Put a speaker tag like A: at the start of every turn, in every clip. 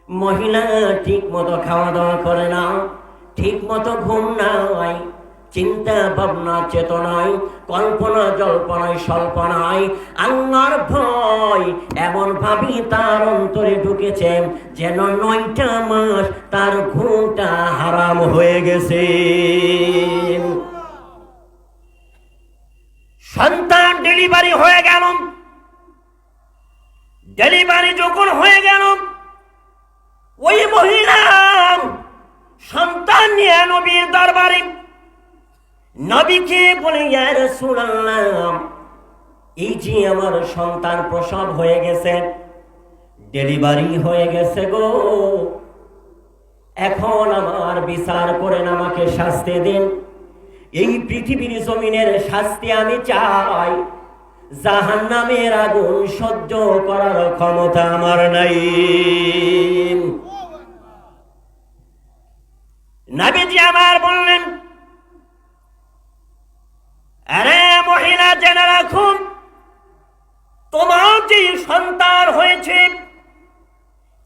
A: মহিলা ঠিক মতো খাওয়া দাওয়া করে না, ঠিক মতো ঘুম নাই, চিন্তা ভাবনা চেতনায়, কল্পনা জল্পনায় স্বল্পনায় আল্লাহর ভয় এমন ভাবি তার অন্তরে ঢুকেছে যেন 9টা মাস তার ঘুমটা হারাম হয়ে গেছে। সন্তান ডেলিভারি হয়ে গেল, ডেলিভারি যখন হয়ে গেল ওই মহিলা সন্তান নিয়ে নবীর দরবারে নবীকে বলে, ইয়া রাসূলুল্লাহ, এই যে আমার সন্তান প্রসব হয়ে গেছে, ডেলিভারি হয়ে গেছে গো, এখন আমার বিচার করেন, আমাকে শাস্তি দিন। এই পৃথিবীর জমিনের শাস্তি আমি চাই, জাহান্নামের আগুন সহ্য করার ক্ষমতা আমার নাই। নবীজি আমার বললেন, আরে মহিলা, জেনে রাখুন, তোমার যে সন্তান হয়েছে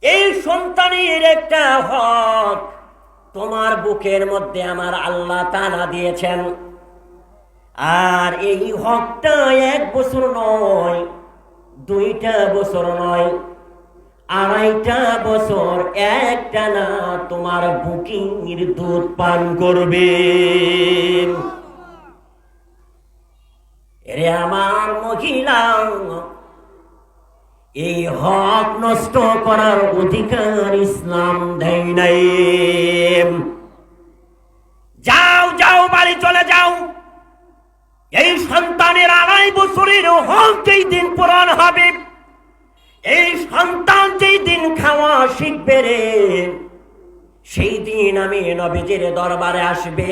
A: এই সন্তানের একটা হক তোমার বুকের মধ্যে আমার আল্লাহ তাআলা দিয়েছেন। আর এই হকটা 1 বছর নয়, 2টা বছর নয়, 2.5টা বছর একটানা তোমার বুকের দুধ পান করবে। এরে আমার মহিলা, এই হক নষ্ট করার অধিকার ইসলাম দেয় নাই। যাও যাও, বাড়ি চলে যাও। এই সন্তানের 2.5 বছরের হক যেই দিন পূরণ হবে, এই সন্তান যেই দিন খাওয়া শিখবে রে, সেই দিন আমি নবীজির দরবারে আসবে।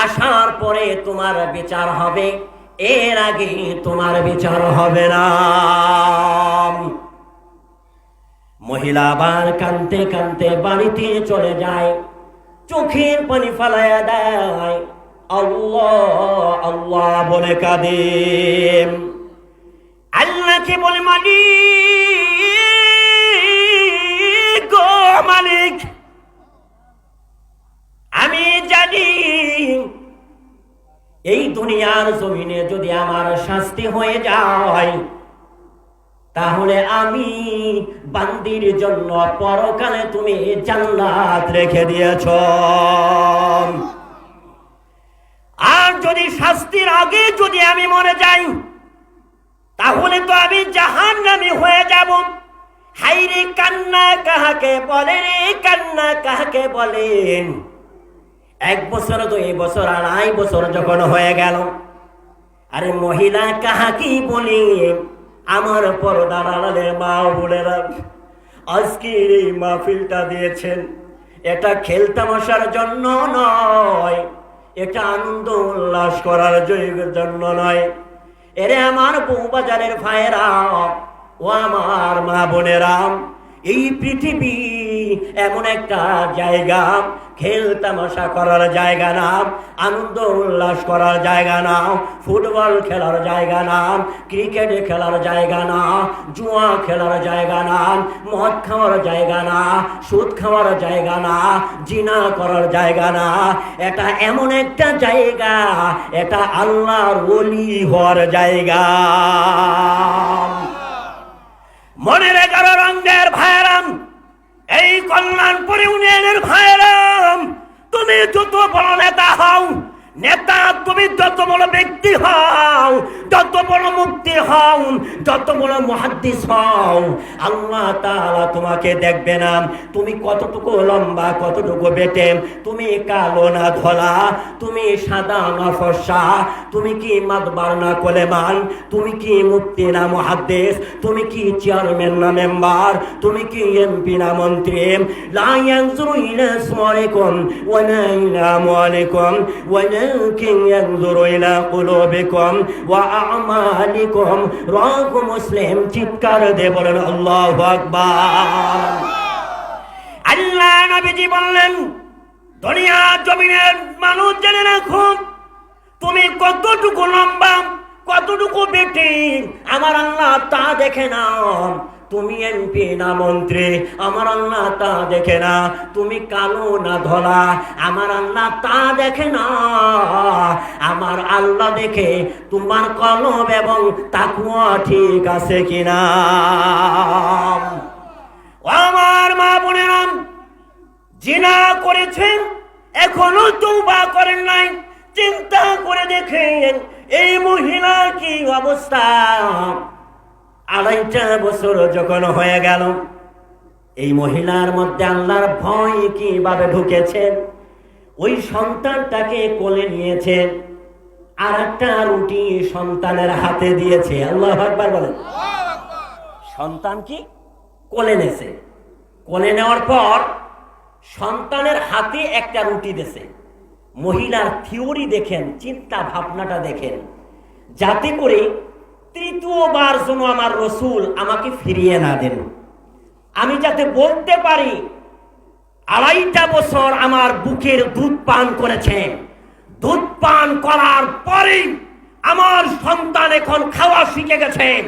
A: আসার পরে তোমার বিচার হবে, এর আগে তোমার বিচার হবে না। মহিলা আবার কাঁদতে কাঁদতে বাড়িতে চলে যায়, চোখের পানি ফালায়া দেয়, আল্লাহ আল্লাহ বলে কাঁদে। আল্লাহকে বলে, মালিক গো মালিক, আমি জানি এই দুনিয়ার জমিনে যদি আমার শাস্তি হয়ে যায়, তাহলে আমি বান্দির জন্য পরকালে তুমি জান্নাত রেখে দিয়েছ। আর যদি শাস্তির আগে যদি আমি মরে যাই, তাহলে তো আমি জাহান্নামী হয়ে যাব। হাইরে কান্না কাহাকে বলে রে, কান্না কাহাকে বলেন। 1 বছর, 2 বছর, 2.5 বছর যখন হয়ে গেল, আরে মহিলা কাহাকে বলি? আমার পর্দার আড়ালের মা বোনেরা, আজকের এই মাহফিলটা দিয়েছেন, এটা খেলতামশার জন্য নয়, এটা আনন্দ উল্লাস করার জন্য নয়। এরে আমার বউবাজারের ভাইয়েরা, ও আমার মা বোনেরা, এই পৃথিবী এমন একটা জায়গা, খেল তামাশা করার জায়গা না, আনন্দ উল্লাস করার জায়গা না, ফুটবল খেলার জায়গা না, ক্রিকেট খেলার জায়গা না, জুয়া খেলার জায়গা না, মদ খাওয়ার জায়গা না, সুদ খাওয়ার জায়গা না, জিনা করার জায়গা না। এটা এমন একটা জায়গা, এটা আল্লাহর ওলি হওয়ার জায়গা। মনের 11 রঙের ভাইরাম, এই কল্যাণপুর ইউনিয়নের ভাইরাম, তুমি যত বড় নেতা হও, নেতা তুমি যত বড় ব্যক্তি হও, যত বড় মুক্তি হও, যত বড় মুহাদ্দিস হও, আল্লাহ তাআলা তোমাকে দেখবে না তুমি কতটুকু লম্বা, কতটুকু বেটে, তুমি কালো না ধলা, তুমি সাদা না ফর্সা, তুমি কি মাতবার না কোলেমান, তুমি কি মুফতি না মুহাদ্দিস, তুমি কি চেয়ারম্যান না মেম্বার, তুমি কি এমপি না মন্ত্রী। লা ইয়ানজুরু ইলা সুওয়ারিকুম ওয়া লা ইলা আমওয়ালিকুম ওয়ালাকিন ইয়ানজুরু ইলা কুলুবিকুম ওয়া আমালিকুম। রাওয়াহু মুসলিম। চিৎকার দিয়ে বলেন আল্লাহু আকবার। আল্লাহ নবীজি বললেন, দুনিয়া জমিনের মানুষ জেনে রাখো, তুমি কতটুকু লম্বা, কতটুকু বেটে, আমার আল্লাহ তা দেখে নাও। তুমি এমপি না মন্ত্রী, আমার আল্লাহ তা দেখে না। তুমি কালো না ধলা, আমার আল্লাহ তা দেখে না। আমার আল্লাহ দেখে তোমার কলব এবং তাকওয়া ঠিক আছে কিনা। আমার মা বোনেরা, জিনা করেছেন, এখনো তওবা করেন নাই, চিন্তা করে দেখেন এই মহিলার কি অবস্থা। 2.5 বছর যখন হয়ে গেল, এই মহিলার মধ্যে আল্লাহর ভয় কিভাবে ঢুকেছেন। ওই সন্তানটাকে কোলে নিয়েছেন, আর একটা রুটি সন্তানের হাতে দিয়েছে। আল্লাহু আকবার বলেন। সন্তান কি কোলে নেছে, কোলে নেওয়ার পর সন্তানের হাতে একটা রুটি দিয়েছে। মহিলার থিওরি দেখেন, চিন্তা ভাবনাটা দেখেন, যাতে করে তৃতীয়বার যেন আমার রসুল আমাকে ফিরিয়ে না দেন। আমি যাতে বলতে পারি 2.5 বছর আমার বুকের দুধ পান করেছেন, দুধ পান করার পরেই আমার সন্তান এখন খাওয়া শিখে গেছেন।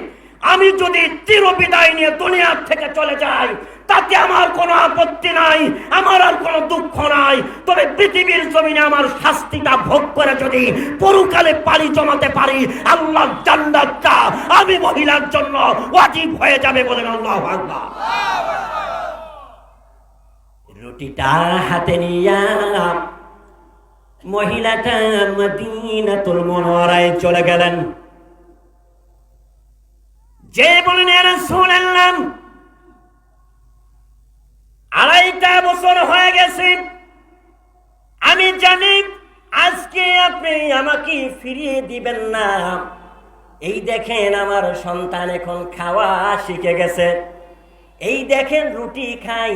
A: আমি যদি চিরবিদায় নিয়ে দুনিয়ার থেকে চলে যাই, তাতে আমার কোনো আপত্তি নাই, আমার আর কোনো দুঃখ নাই। তবে পৃথিবীর জমিনে আমার শাস্তিটা ভোগ করে যদি পরকালে পাড়ি জমাতে পারি, আল্লাহর জান্নাতটা আমি মহিলার জন্য ওয়াজিব হয়ে যাবে। বলেন আল্লাহু আকবার। রুটিটা হাতে নিয়া মহিলাটা মদিনাতুল মুনাওয়ারায় চলে গেলেন। যে বলেন ইয়া রাসূলুল্লাহ, 2.5 বছর হয়ে গেছে, আমি জানি আজকে আপনি আমাকে ফিরিয়ে দিবেন না। এই দেখেন আমার সন্তান এখন খাওয়া শিখে গেছে, এই দেখেন রুটি খাই,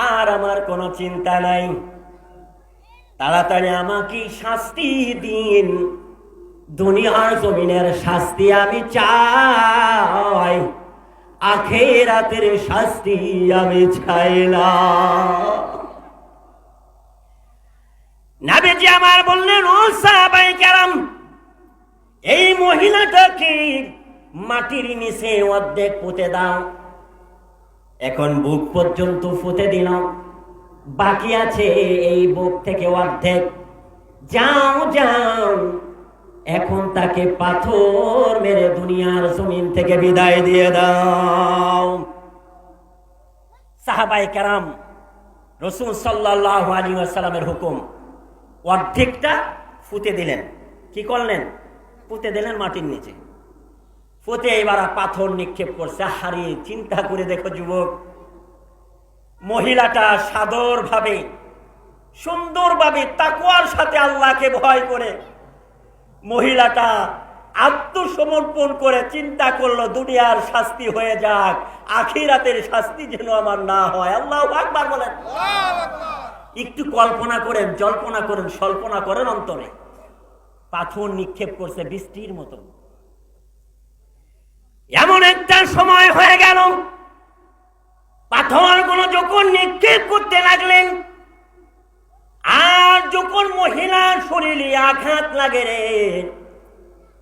A: আর আমার কোনো চিন্তা নাই। তাড়াতাড়ি আমাকে শাস্তি দিন, দুনিয়ার জমিনের শাস্তি আমি চাই, আখিরাতের শাস্তি আমি চাই না। নবীজি আমার বললেন, ও সাহাবায়ে কেরাম, এই মহিলাটাকে মাটির নিচে অর্ধেক পুঁতে দাও। এখন বুক পর্যন্ত পুঁতে দিলাম, বাকি আছে এই বুক থেকে অর্ধেক। যাও যাও, এখন তাকে পাথর মেরে দুনিয়ার জমিন থেকে বিদায় দিয়ে দাও। সাহাবায়ে কেরাম রাসূল সাল্লাল্লাহু আলাইহি ওয়াসাল্লামের হুকুম, অর্ধেকটা পুঁতে দিলেন। কি করলেন? পুঁতে দিলেন মাটির নিচে। পুঁতে এবার পাথর নিক্ষেপ করছে। হারিয়ে চিন্তা করে দেখো যুবক, মহিলাটা সাদরভাবে সুন্দরভাবে তাকওয়ার সাথে আল্লাহকে ভয় করে মহিলাটা আত্মসমর্পণ করে চিন্তা করলো, দুনিয়ার শাস্তি হয়ে যাক, আখিরাতের শাস্তি যেন আমার না হয়। আল্লাহু আকবার বলেন। একটু কল্পনা করেন, জল্পনা করেন, স্বল্পনা করেন অন্তরে। পাথর নিক্ষেপ করছে বৃষ্টির মতো। এমন একটা সময় হয়ে গেল, পাথরগুলো যখন নিক্ষেপ করতে লাগলেন, আর যখন মহিলার শরীরে আঘাত লাগে রে,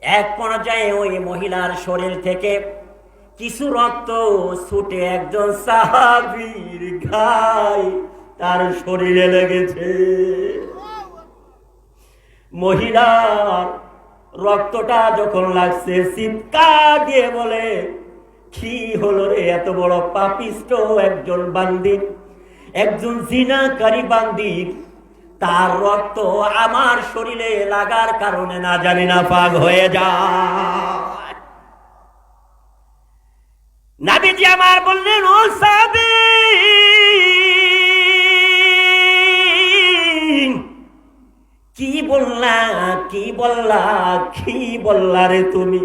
A: এক পর্যায়ে ওই মহিলার শরীর থেকে কিছু রক্ত ছুটে একজন সাহাবীর গায়ে তার শরীরে লেগেছে। মহিলার রক্তটা যখন লাগছে, চিৎকার দিয়ে বলে, কি হলো রে, এত বড় পাপিষ্ট একজন বান্দি, একজন জিনাকারী বান্দি, তার রক্ত আমার শরীরে লাগার কারণে না জানি না পাক হয়ে যায়। নবীজি আমার বললেন, ও সাহাবী, কি বললা, কি বললা, কি বললা রে তুমি?